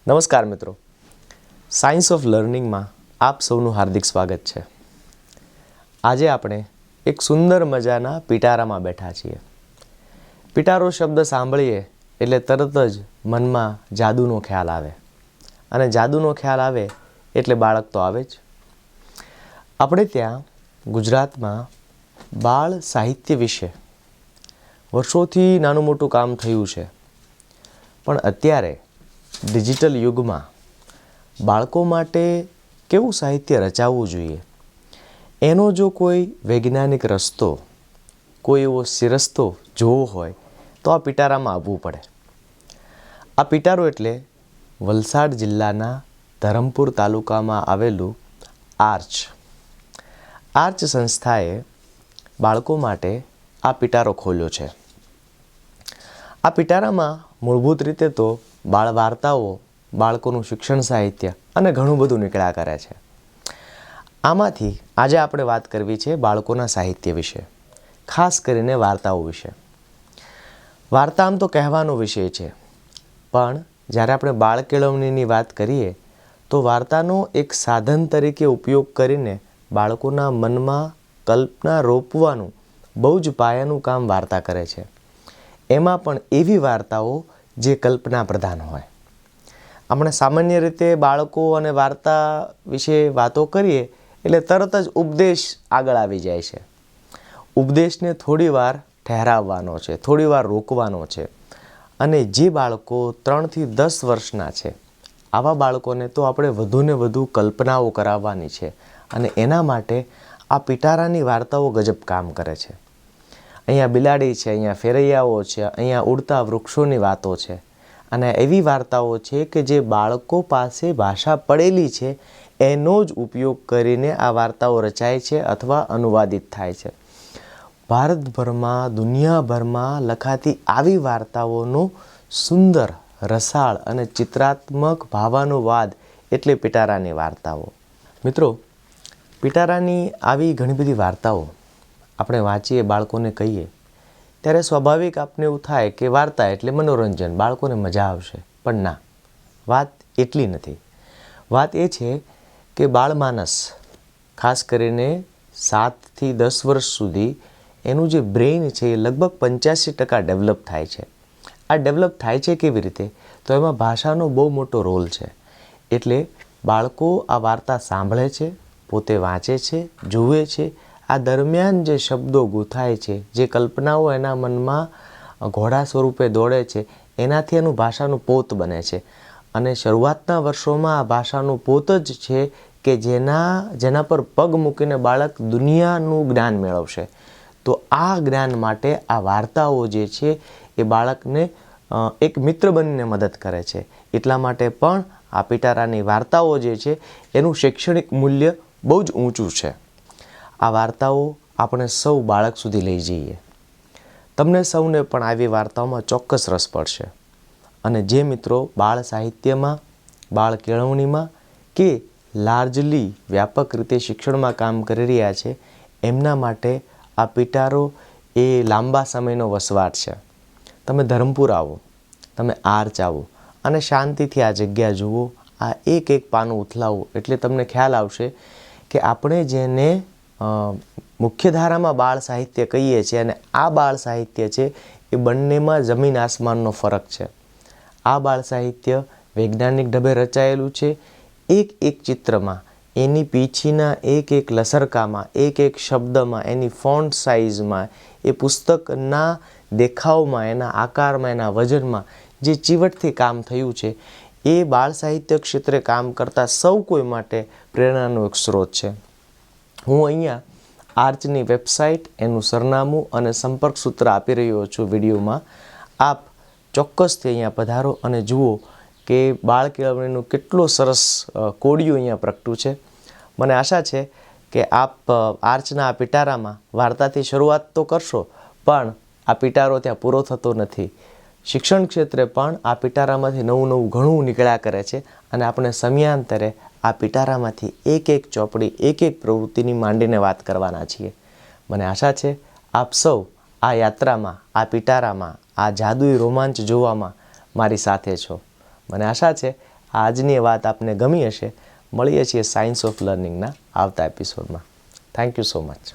નમસ્કાર મિત્રો, science of લર્નિંગમાં આપ સૌનું હાર્દિક સ્વાગત છે. આજે આપણે એક સુંદર મજાના પિટારામાં બેઠા છીએ. પિટારો શબ્દ સાંભળીએ એટલે તરત જ મનમાં જાદુનો ખ્યાલ આવે, અને જાદુનો ખ્યાલ આવે એટલે બાળક તો આવે જ. આપણે ત્યાં ગુજરાતમાં બાળ સાહિત્ય વિશે વર્ષોથી નાનું મોટું કામ થયું છે, પણ અત્યારે ડિજિટલ યુગમાં બાળકો માટે કેવું સાહિત્ય રચાવવું જોઈએ એનો જો કોઈ વૈજ્ઞાનિક રસ્તો, કોઈ એવો સિરસ્તો જોવો હોય તો આ પિટારામાં આવવું પડે. આ પિટારો એટલે વલસાડ જિલ્લાના ધરમપુર તાલુકામાં આવેલું આર્ચ સંસ્થાએ બાળકો માટે આ પિટારો ખોલ્યો છે. આ પિટારામાં મૂળભૂત રીતે તો બાળ વાર્તાઓ, બાળકોનું શિક્ષણ સાહિત્ય અને ઘણું બધું નીકળ્યા કરે છે. આમાંથી આજે આપણે વાત કરવી છે બાળકોના સાહિત્ય વિશે, ખાસ કરીને વાર્તાઓ વિશે. વાર્તા આમ તો કહેવાનો વિષય છે, પણ જ્યારે આપણે બાળ કેળવણીની વાત કરીએ તો વાર્તાનો એક સાધન તરીકે ઉપયોગ કરીને બાળકોના મનમાં કલ્પના રોપવાનું બહુ જ પાયાનું કામ વાર્તા કરે છે. એમાં પણ એવી વાર્તાઓ જે કલ્પના પ્રધાન હોય. આપણે સામાન્ય રીતે બાળકો અને વાર્તા વિશે વાતો કરીએ એટલે તરત જ ઉપદેશ આગળ આવી જાય છે. ઉપદેશને થોડીવાર ઠહેરાવવાનો છે, થોડીવાર રોકવાનો છે. અને જે બાળકો 3 થી 10 વર્ષના છે, આવા બાળકોને તો આપણે વધુને વધુ કલ્પનાઓ કરાવવાની છે, અને એના માટે આ પિટારાની વાર્તાઓ ગજબ કામ કરે છે. અહીંયા બિલાડી છે, અહીંયા ફેરૈયાઓ છે, અહીંયા ઉડતા વૃક્ષોની વાતો છે, અને એવી વાર્તાઓ છે કે જે બાળકો પાસે ભાષા પડેલી છે એનો જ ઉપયોગ કરીને આ વાર્તાઓ રચાય છે અથવા અનુવાદિત થાય છે. ભારતભરમાં, દુનિયાભરમાં લખાતી આવી વાર્તાઓનો સુંદર, રસાળ અને ચિત્રાત્મક ભાવાનુવાદ એટલે પિટારાની વાર્તાઓ. મિત્રો, પિટારાની આવી ઘણી બધી વાર્તાઓ આપણે વાંચીએ, બાળકોને કહીએ ત્યારે સ્વાભાવિક આપને એવું થાય કે વાર્તા એટલે મનોરંજન, બાળકોને મજા આવશે. પણ ના, વાત એટલી નથી. વાત એ છે કે બાળમાનસ, ખાસ કરીને 7 થી 10 વર્ષ સુધી એનું જે બ્રેઇન છે એ લગભગ 85% ડેવલપ થાય છે. આ ડેવલપ થાય છે કેવી રીતે? તો એમાં ભાષાનો બહુ મોટો રોલ છે. એટલે બાળકો આ વાર્તા સાંભળે છે, પોતે વાંચે છે, જુએ છે. આ દરમિયાન જે શબ્દો ગૂંથાય છે, જે કલ્પનાઓ એના મનમાં ઘોડા સ્વરૂપે દોડે છે, એનાથી એનું ભાષાનું પોત બને છે. અને શરૂઆતના વર્ષોમાં આ ભાષાનું પોત જ છે કે જેના પર પગ મૂકીને બાળક દુનિયાનું જ્ઞાન મેળવશે. તો આ જ્ઞાન માટે આ વાર્તાઓ જે છે એ બાળકને એક મિત્ર બનીને મદદ કરે છે. એટલા માટે પણ આ પિટારાની વાર્તાઓ જે છે એનું શૈક્ષણિક મૂલ્ય બહુ જ ઊંચું છે. આ વાર્તાઓ આપણે સૌ બાળક સુધી લઈ જઈએ. તમને સૌને પણ આવી વાર્તાઓમાં ચોક્કસ રસ પડશે. અને જે મિત્રો બાળ સાહિત્યમાં, બાળ કેળવણીમાં કે લાર્જલી વ્યાપક રીતે શિક્ષણમાં કામ કરી રહ્યા છે, એમના માટે આ પિટારો એ લાંબા સમયનો વસવાટ છે. તમે ધરમપુર આવો, તમે આર્ચ આવો અને શાંતિથી આ જગ્યા જુઓ, આ એક પાનું ઉથલાવો એટલે તમને ખ્યાલ આવશે કે આપણે જેને મુખ્યધારામાં બાળ સાહિત્ય કહીએ છીએ અને આ બાળ સાહિત્ય છે એ બંનેમાં જમીન આસમાનનો ફરક છે. આ બાળ સાહિત્ય વૈજ્ઞાનિક ઢબે રચાયેલું છે. એક ચિત્રમાં, એની પીછીના એક લસરકામાં, એક શબ્દમાં, એની ફોન્ટ સાઇઝમાં, એ પુસ્તકના દેખાવમાં, એના આકારમાં, એના વજનમાં જે ચીવટથી કામ થયું છે એ બાળ સાહિત્ય ક્ષેત્રે કામ કરતા સૌ કોઈ માટે પ્રેરણાનો એક સ્ત્રોત છે. હું અહીંયા આર્ચની વેબસાઇટ, એનું સરનામું અને સંપર્ક સૂત્ર આપી રહ્યો છું વિડીયોમાં. આપ ચોક્કસથી અહીંયા પધારો અને જુઓ કે બાળ કેળવણીનું કેટલો સરસ કોડિયું અહીંયા પ્રગટ્યું છે. મને આશા છે કે આપ આર્ચના આ પિટારામાં વાર્તાથી શરૂઆત તો કરશો, પણ આ પિટારો ત્યાં પૂરો થતો નથી. શિક્ષણ ક્ષેત્રે પણ આ પિટારામાંથી નવું ઘણું નીકળ્યા કરે છે, અને આપણે સમયાંતરે આ પિટારામાંથી એક ચોપડી, એક પ્રવૃત્તિની માંડીને વાત કરવાના છીએ. મને આશા છે આપ સૌ આ યાત્રામાં, આ પિટારામાં, આ જાદુઈ રોમાંચ જોવામાં મારી સાથે છો. મને આશા છે આજની વાત આપને ગમી હશે. મળીએ છીએ સાયન્સ ઓફ લર્નિંગના આવતા એપિસોડમાં. Thank you so much.